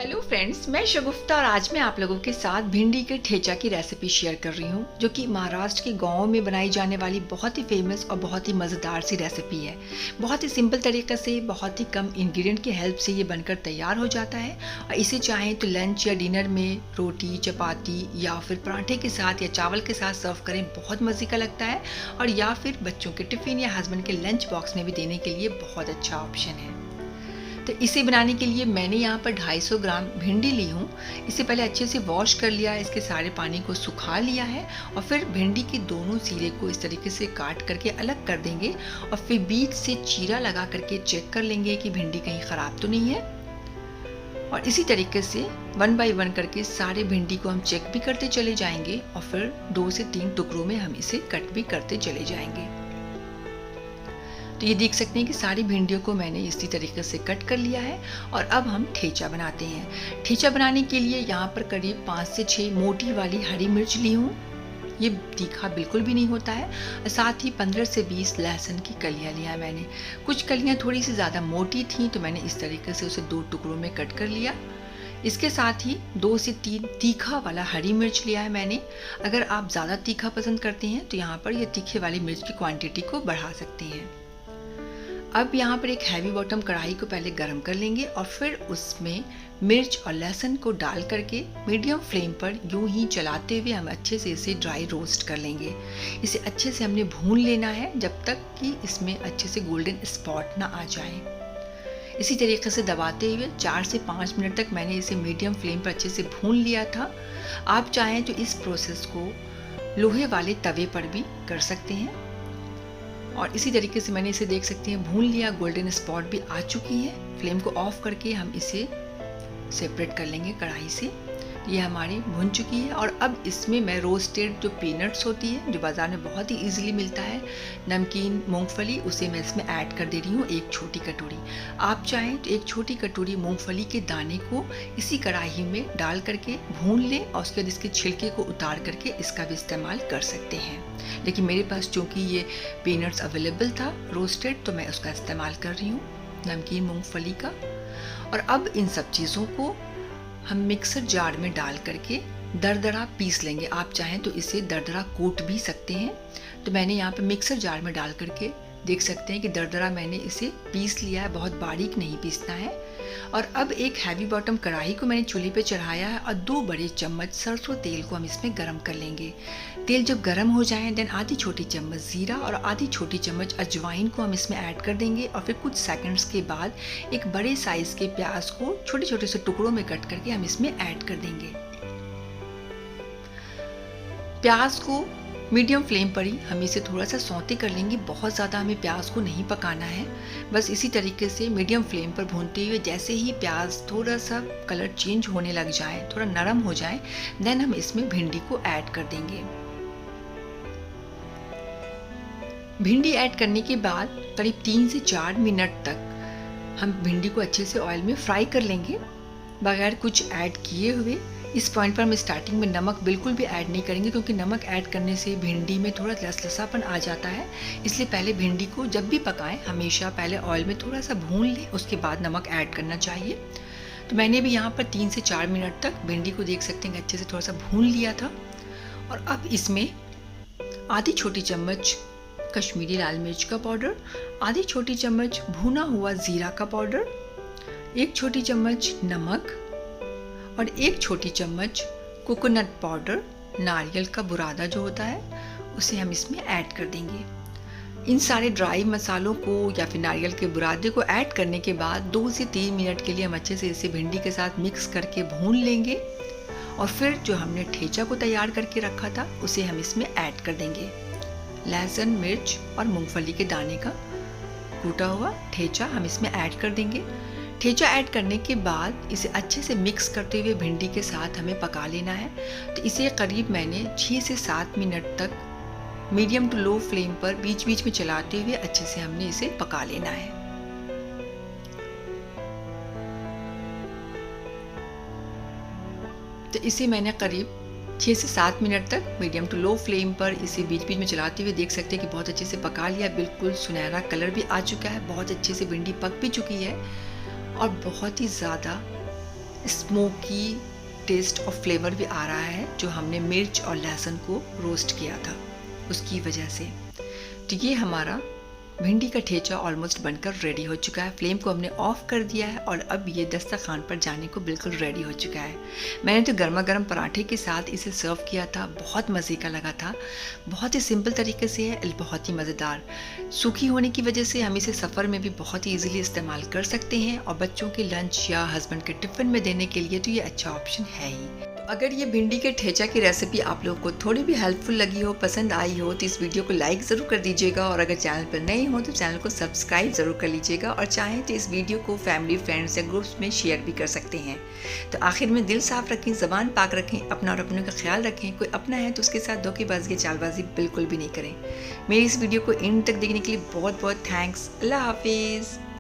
Hello friends, मैं शगुफ्ता और आज मैं आप लोगों के साथ भिंडी के ठेचा की रेसिपी शेयर कर रही हूँ, जो कि महाराष्ट्र के गाँव में बनाई जाने वाली बहुत ही फेमस और बहुत ही मज़ेदार सी रेसिपी है। बहुत ही सिंपल तरीके से, बहुत ही कम इंग्रेडिएंट की हेल्प से ये बनकर तैयार हो जाता है और इसे चाहें तो लंच या डिनर में रोटी, चपाती या फिर पराठे के साथ या चावल के साथ सर्व करें, बहुत मज़े का लगता है। और या फिर बच्चों के टिफ़िन या हस्बैंड के लंच बॉक्स में भी देने के लिए बहुत अच्छा ऑप्शन है। तो इसे बनाने के लिए मैंने यहाँ पर 250 ग्राम भिंडी ली हूँ। इसे पहले अच्छे से वॉश कर लिया है, इसके सारे पानी को सुखा लिया है और फिर भिंडी के दोनों सिरे को इस तरीके से काट करके अलग कर देंगे और फिर बीच से चीरा लगा करके चेक कर लेंगे कि भिंडी कहीं ख़राब तो नहीं है। और इसी तरीके से 1 बाय 1 करके सारे भिंडी को हम चेक भी करते चले जाएंगे और फिर 2 से 3 टुकड़ों में हम इसे कट भी करते चले जाएंगे। तो ये देख सकते हैं कि सारी भिंडियों को मैंने इसी तरीके से कट कर लिया है। और अब हम ठेचा बनाते हैं। ठेचा बनाने के लिए यहाँ पर करीब 5 से 6 मोटी वाली हरी मिर्च ली हूँ। ये तीखा बिल्कुल भी नहीं होता है। साथ ही 15 से 20 लहसुन की कलियाँ लिया मैंने। कुछ कलियाँ थोड़ी सी ज़्यादा मोटी थी तो मैंने इस तरीके से उसे 2 टुकड़ों में कट कर लिया। इसके साथ ही 2 से 3 तीखा वाला हरी मिर्च लिया है मैंने। अगर आप ज़्यादा तीखा पसंद करते हैं तो यहाँ पर ये तीखे वाली मिर्च की क्वांटिटी को बढ़ा सकते हैं। अब यहाँ पर एक हैवी बॉटम कढ़ाई को पहले गर्म कर लेंगे और फिर उसमें मिर्च और लहसुन को डाल करके मीडियम फ्लेम पर यूं ही चलाते हुए हम अच्छे से इसे ड्राई रोस्ट कर लेंगे। इसे अच्छे से हमने भून लेना है जब तक कि इसमें अच्छे से गोल्डन स्पॉट ना आ जाए। इसी तरीके से दबाते हुए 4 से 5 मिनट तक मैंने इसे मीडियम फ्लेम पर अच्छे से भून लिया था। आप चाहें तो इस प्रोसेस को लोहे वाले तवे पर भी कर सकते हैं। और इसी तरीके से मैंने इसे देख सकते हैं भून लिया, गोल्डन स्पॉट भी आ चुकी है। फ्लेम को ऑफ करके हम इसे सेपरेट कर लेंगे कढ़ाई से। ये हमारी भुन चुकी है। और अब इसमें मैं रोस्टेड जो पीनट्स होती है, जो बाज़ार में बहुत ही इजीली मिलता है, नमकीन मूंगफली, उसे मैं इसमें ऐड कर दे रही हूँ 1 छोटी कटोरी। आप चाहें तो 1 छोटी कटोरी मूंगफली के दाने को इसी कढ़ाई में डाल करके भून लें और उसके बाद इसके छिलके को उतार करके इसका भी इस्तेमाल कर सकते हैं। लेकिन मेरे पास चूँकि ये पीनट्स अवेलेबल था रोस्टेड, तो मैं उसका इस्तेमाल कर रही हूँ, नमकीन मूंगफली का। और अब इन सब चीज़ों को हम मिक्सर जार में डाल करके दरदरा पीस लेंगे। आप चाहें तो इसे दरदरा कूट भी सकते हैं। तो मैंने यहाँ पे मिक्सर जार में डाल करके देख सकते हैं कि दरदरा मैंने इसे पीस लिया है, बहुत बारीक नहीं पीसना है। और अब एक हैवी बॉटम कढ़ाई को मैंने चूल्हे पे चढ़ाया है और 2 बड़े चम्मच सरसों तेल को हम इसमें गरम कर लेंगे। तेल जब गरम हो जाए देन आधी छोटी चम्मच ज़ीरा और आधी छोटी चम्मच अजवाइन को हम इसमें ऐड कर देंगे। और फिर कुछ सेकंड्स के बाद एक बड़े साइज़ के प्याज को छोटे छोटे से टुकड़ों में कट करके हम इसमें ऐड कर देंगे। प्याज को मीडियम फ्लेम पर ही हम इसे थोड़ा सा सौते कर लेंगे। बहुत ज़्यादा हमें प्याज को नहीं पकाना है, बस इसी तरीके से मीडियम फ्लेम पर भूनते हुए जैसे ही प्याज थोड़ा सा कलर चेंज होने लग जाए, थोड़ा नरम हो जाए, देन हम इसमें भिंडी को ऐड कर देंगे। भिंडी ऐड करने के बाद करीब 3 से 4 मिनट तक हम भिंडी को अच्छे से ऑयल में फ्राई कर लेंगे बगैर कुछ ऐड किए हुए। इस पॉइंट पर हम स्टार्टिंग में नमक बिल्कुल भी ऐड नहीं करेंगे, क्योंकि नमक ऐड करने से भिंडी में थोड़ा लसलसापन आ जाता है। इसलिए पहले भिंडी को जब भी पकाएं हमेशा पहले ऑयल में थोड़ा सा भून लें, उसके बाद नमक ऐड करना चाहिए। तो मैंने भी यहाँ पर 3 से 4 मिनट तक भिंडी को देख सकते हैं अच्छे से थोड़ा सा भून लिया था। और अब इसमें आधी छोटी चम्मच कश्मीरी लाल मिर्च का पाउडर, आधी छोटी चम्मच भुना हुआ ज़ीरा का पाउडर, 1 छोटी चम्मच नमक और 1 छोटी चम्मच कोकोनट पाउडर, नारियल का बुरादा जो होता है, उसे हम इसमें ऐड कर देंगे। इन सारे ड्राई मसालों को या फिर नारियल के बुरादे को ऐड करने के बाद 2 से 3 मिनट के लिए हम अच्छे से इसे भिंडी के साथ मिक्स करके भून लेंगे। और फिर जो हमने ठेचा को तैयार करके रखा था उसे हम इसमें ऐड कर देंगे। लहसुन, मिर्च और मूंगफली के दाने का कूटा हुआ ठेचा हम इसमें ऐड कर देंगे। ठेचा ऐड करने के बाद इसे अच्छे से मिक्स करते हुए भिंडी के साथ हमें पका लेना है। तो इसे करीब मैंने 6 से 7 मिनट तक मीडियम टू लो फ्लेम पर बीच बीच में चलाते हुए अच्छे से हमने इसे पका लेना है। तो इसे मैंने करीब 6 से 7 मिनट तक मीडियम टू लो फ्लेम पर इसे बीच बीच में चलाते हुए देख सकते हैं कि बहुत अच्छे से पका लिया। बिल्कुल सुनहरा कलर भी आ चुका है, बहुत अच्छे से भिंडी पक भी चुकी है और बहुत ही ज़्यादा स्मोकी टेस्ट और फ्लेवर भी आ रहा है जो हमने मिर्च और लहसुन को रोस्ट किया था उसकी वजह से। तो ये हमारा भिंडी का ठेचा ऑलमोस्ट बनकर रेडी हो चुका है। फ्लेम को हमने ऑफ कर दिया है और अब ये दस्तरखान पर जाने को बिल्कुल रेडी हो चुका है। मैंने तो गर्मा गर्म पराठे के साथ इसे सर्व किया था, बहुत मज़े का लगा था। बहुत ही सिंपल तरीके से है, बहुत ही मज़ेदार। सूखी होने की वजह से हम इसे सफ़र में भी बहुत ही ईजिली इस्तेमाल कर सकते हैं और बच्चों के लंच या हस्बैंड के टिफ़िन में देने के लिए तो ये अच्छा ऑप्शन है ही। अगर ये भिंडी के ठेचा की रेसिपी आप लोगों को थोड़ी भी हेल्पफुल लगी हो, पसंद आई हो, तो इस वीडियो को लाइक ज़रूर कर दीजिएगा और अगर चैनल पर नए हो तो चैनल को सब्सक्राइब ज़रूर कर लीजिएगा और चाहें तो इस वीडियो को फैमिली, फ्रेंड्स या ग्रुप्स में शेयर भी कर सकते हैं। तो आखिर में दिल साफ़ रखें, ज़बान पाक रखें, अपना और अपनों का ख्याल रखें। कोई अपना है तो उसके साथ धोखेबाजी या चालबाजी बिल्कुल भी नहीं करें। मेरी इस वीडियो को एंड तक देखने के लिए बहुत बहुत थैंक्स। अल्लाह हाफिज़।